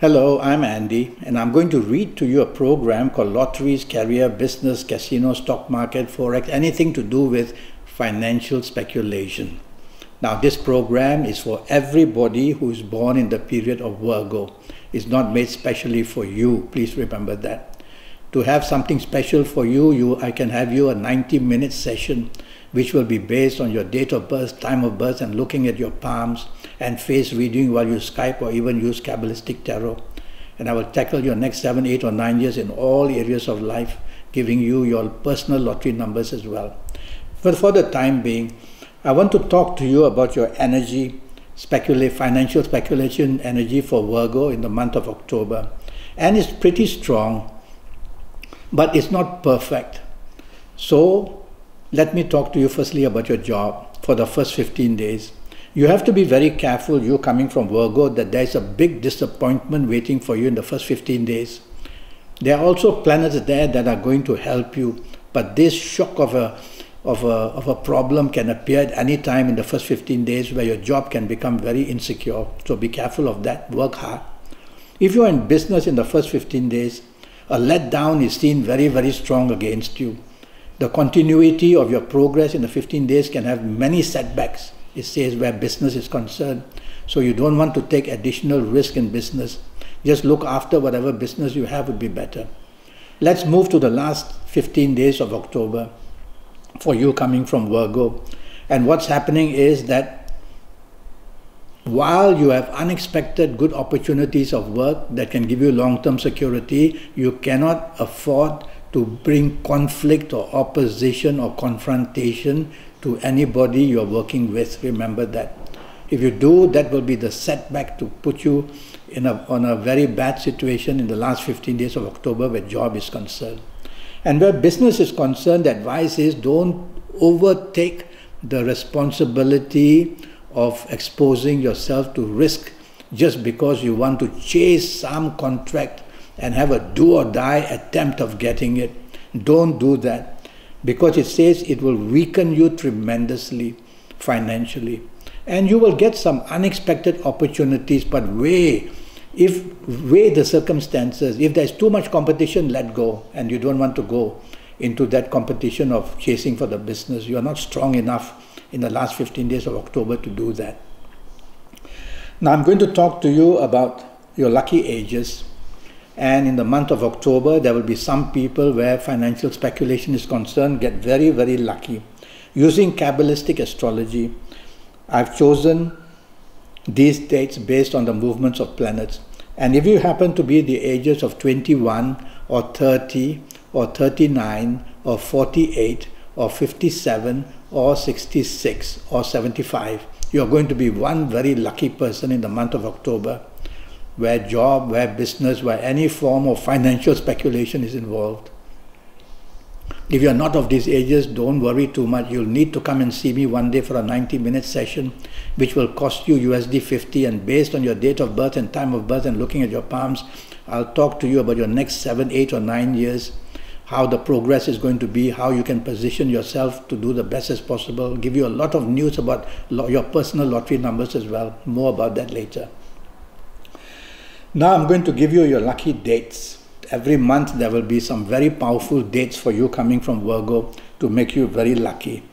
Hello, I'm Andy, and I'm going to read to you a program called Lotteries, Career, Business, Casino, Stock Market, Forex, anything to do with financial speculation. Now, this program is for everybody who is born in the period of Virgo. It's not made specially for you. Please remember that. To have something special for you, I can have you a 90-minute session which will be based on your date of birth, time of birth, and looking at your palms and face reading while you Skype or even use Kabbalistic Tarot. And I will tackle your next 7, 8, or 9 years in all areas of life, giving you your personal lottery numbers as well. But for the time being, I want to talk to you about your energy, financial speculation energy for Virgo in the month of October. And it's pretty strong, but it's not perfect. So let me talk to you firstly about your job for the first 15 days. You have to be very careful, you coming from Virgo, that there's a big disappointment waiting for you in the first 15 days. There are also planets there that are going to help you, but this shock of a problem can appear at any time in the first 15 days where your job can become very insecure. So be careful of that, work hard. If you're in business in the first 15 days, a letdown is seen very, very strong against you. The continuity of your progress in the 15 days can have many setbacks, it says, where business is concerned. So you don't want to take additional risk in business. Just look after whatever business you have would be better. Let's move to the last 15 days of October for you coming from Virgo. And what's happening is that while you have unexpected good opportunities of work that can give you long-term security, you cannot afford to bring conflict or opposition or confrontation to anybody you're working with. Remember that. If you do, that will be the setback to put you on a very bad situation in the last 15 days of October where job is concerned. And where business is concerned, the advice is don't overtake the responsibility of exposing yourself to risk just because you want to chase some contract and have a do or die attempt of getting it. Don't do that, because it says it will weaken you tremendously financially. And you will get some unexpected opportunities, but weigh the circumstances. If there's too much competition, let go, and you don't want to go into that competition of chasing for the business. You are not strong enough in the last 15 days of October to do that. Now I'm going to talk to you about your lucky ages. And in the month of October, there will be some people where financial speculation is concerned, get very, very lucky. Using Kabbalistic astrology, I've chosen these dates based on the movements of planets. And if you happen to be the ages of 21 or 30 or 39 or 48 or 57 or 66 or 75, you're going to be one very lucky person in the month of October, where job, where business, where any form of financial speculation is involved. If you're not of these ages, don't worry too much. You'll need to come and see me one day for a 90-minute session, which will cost you USD 50, and based on your date of birth and time of birth and looking at your palms, I'll talk to you about your next 7, 8, or 9 years, how the progress is going to be, how you can position yourself to do the best as possible, give you a lot of news about your personal lottery numbers as well. More about that later. Now I'm going to give you your lucky dates. Every month there will be some very powerful dates for you coming from Virgo to make you very lucky.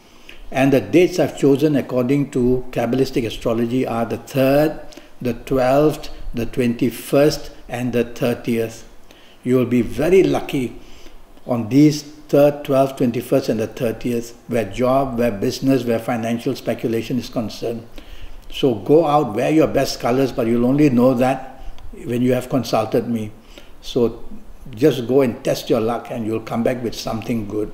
And the dates I've chosen according to Kabbalistic astrology are the 3rd, the 12th, the 21st, and the 30th. You will be very lucky on these 3rd, 12th, 21st, and the 30th, where job, where business, where financial speculation is concerned. So go out, wear your best colors, but you'll only know that when you have consulted me. So just go and test your luck and you'll come back with something good.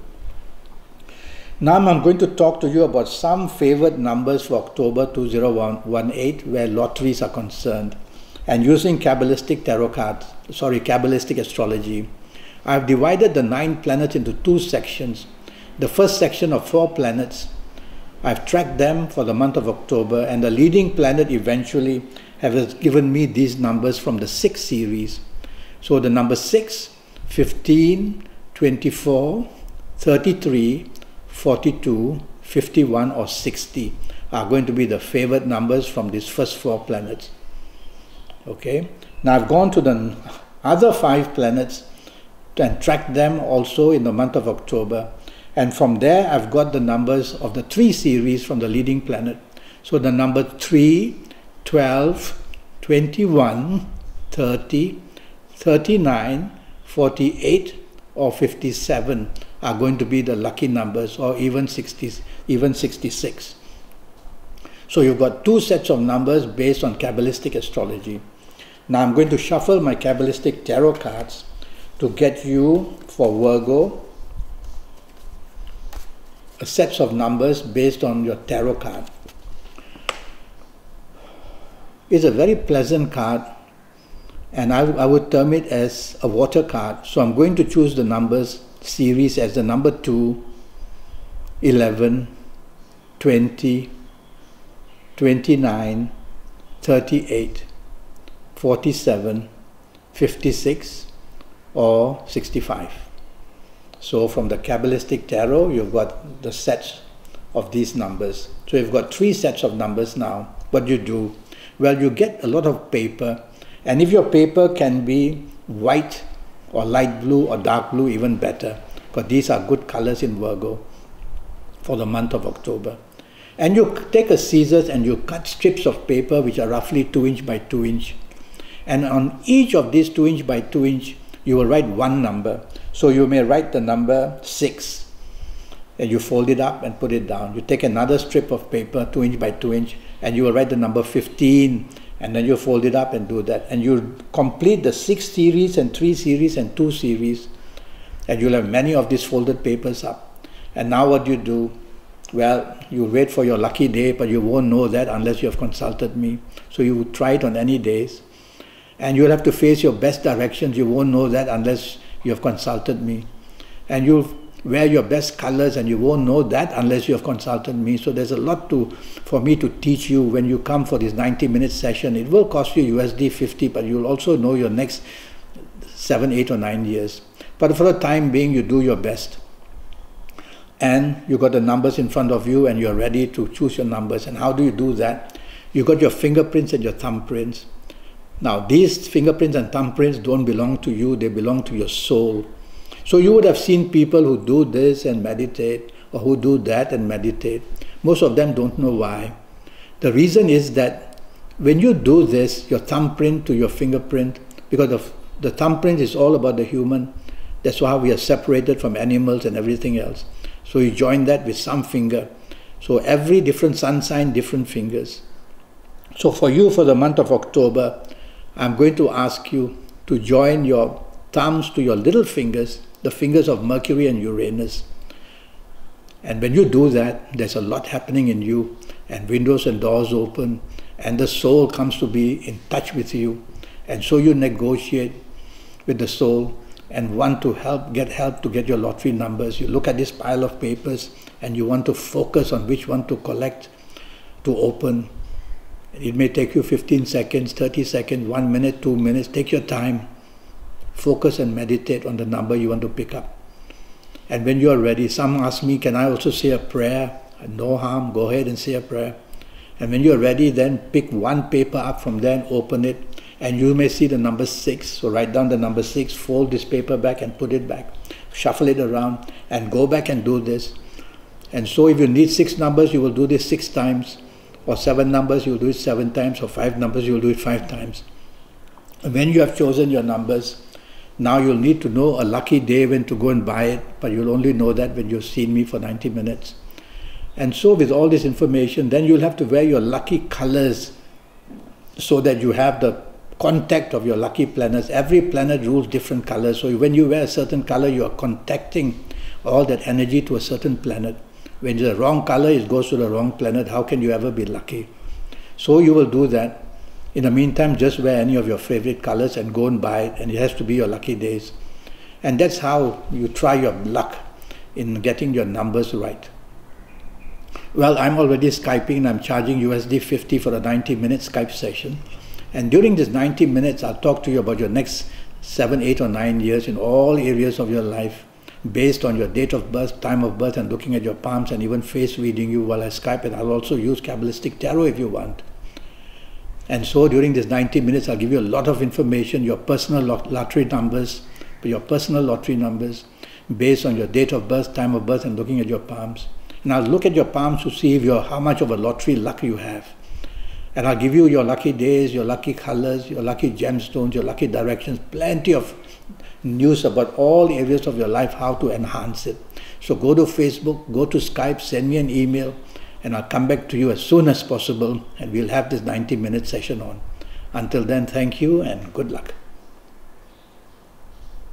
Now I'm going to talk to you about some favored numbers for October 2018 where lotteries are concerned. And using Kabbalistic tarot cards, Kabbalistic astrology, I've divided the 9 planets into 2 sections. The first section of 4 planets, I've tracked them for the month of October, and the leading planet eventually has given me these numbers from the 6 series. So the number 6, 15, 24, 33, 42, 51 or 60 are going to be the favored numbers from these first 4 planets. Okay. Now I've gone to the other 5 planets and tracked them also in the month of October. And from there I've got the numbers of the 3 series from the leading planet. So the number 3, 12, 21, 30, 39, 48 or 57 are going to be the lucky numbers, or even 66. So you've got 2 sets of numbers based on Kabbalistic astrology. Now I'm going to shuffle my Kabbalistic tarot cards to get you, for Virgo, a set of numbers based on your tarot card. It's a very pleasant card, and I would term it as a water card. So I'm going to choose the numbers series as the number 2, 11, 20, 29, 38, 47, 56 or 65. So from the Kabbalistic tarot, you've got the sets of these numbers. So you've got 3 sets of numbers now. What do you do? Well, you get a lot of paper, and if your paper can be white or light blue or dark blue, even better, because these are good colors in Virgo for the month of October. And you take a scissors and you cut strips of paper which are roughly 2 inch by 2 inch. And on each of these 2 inch by 2 inch, you will write one number. So you may write the number 6, and you fold it up and put it down. You take another strip of paper, 2 inch by 2 inch, and you will write the number 15, and then you fold it up and do that. And you complete the 6 series and 3 series and 2 series, and you'll have many of these folded papers up. And now what you do? Well, you wait for your lucky day, but you won't know that unless you have consulted me. So you try it on any days. And you'll have to face your best directions. You won't know that unless you have consulted me. And you'll wear your best colors, and you won't know that unless you have consulted me. So there's a lot for me to teach you when you come for this 90-minute session. It will cost you USD 50, but you'll also know your next 7, 8 or 9 years. But for the time being, you do your best. And you got the numbers in front of you, and you're ready to choose your numbers. And how do you do that? You got your fingerprints and your thumbprints. Now, these fingerprints and thumbprints don't belong to you, they belong to your soul. So you would have seen people who do this and meditate, or who do that and meditate. Most of them don't know why. The reason is that when you do this, your thumbprint to your fingerprint, because the thumbprint is all about the human, that's how we are separated from animals and everything else. So you join that with some finger. So every different sun sign, different fingers. So for you, for the month of October, I'm going to ask you to join your thumbs to your little fingers, the fingers of Mercury and Uranus. And when you do that, there's a lot happening in you, and windows and doors open, and the soul comes to be in touch with you. And so you negotiate with the soul and want to get help to get your lottery numbers. You look at this pile of papers and you want to focus on which one to collect, to open. It may take you 15 seconds, 30 seconds, 1 minute, 2 minutes. Take your time. Focus and meditate on the number you want to pick up. And when you are ready, some ask me, can I also say a prayer? No harm, go ahead and say a prayer. And when you are ready, then pick one paper up from there and open it. And you may see the number 6. So write down the number 6, fold this paper back and put it back. Shuffle it around and go back and do this. And so if you need 6 numbers, you will do this 6 times. Or 7 numbers, you will do it 7 times. Or 5 numbers, you will do it 5 times. And when you have chosen your numbers, now you'll need to know a lucky day when to go and buy it. But you'll only know that when you've seen me for 90 minutes. And so with all this information, then you'll have to wear your lucky colors so that you have the contact of your lucky planets. Every planet rules different colors. So when you wear a certain color, you are contacting all that energy to a certain planet. When it's the wrong color, it goes to the wrong planet. How can you ever be lucky? So you will do that. In the meantime, just wear any of your favorite colors and go and buy it. And it has to be your lucky days. And that's how you try your luck in getting your numbers right. Well, I'm already Skyping and I'm charging USD 50 for a 90-minute Skype session. And during this 90 minutes, I'll talk to you about your next 7, 8 or 9 years in all areas of your life, based on your date of birth, time of birth, and looking at your palms and even face reading you while I Skype. And I'll also use Kabbalistic Tarot if you want. And so during this 90 minutes, I'll give you a lot of information, your personal lottery numbers, based on your date of birth, time of birth, and looking at your palms. And I'll look at your palms to see if how much of a lottery luck you have. And I'll give you your lucky days, your lucky colors, your lucky gemstones, your lucky directions, plenty of news about all areas of your life, how to enhance it. So go to Facebook, go to Skype, send me an email, and I'll come back to you as soon as possible, and we'll have this 90-minute session on. Until then, thank you and good luck.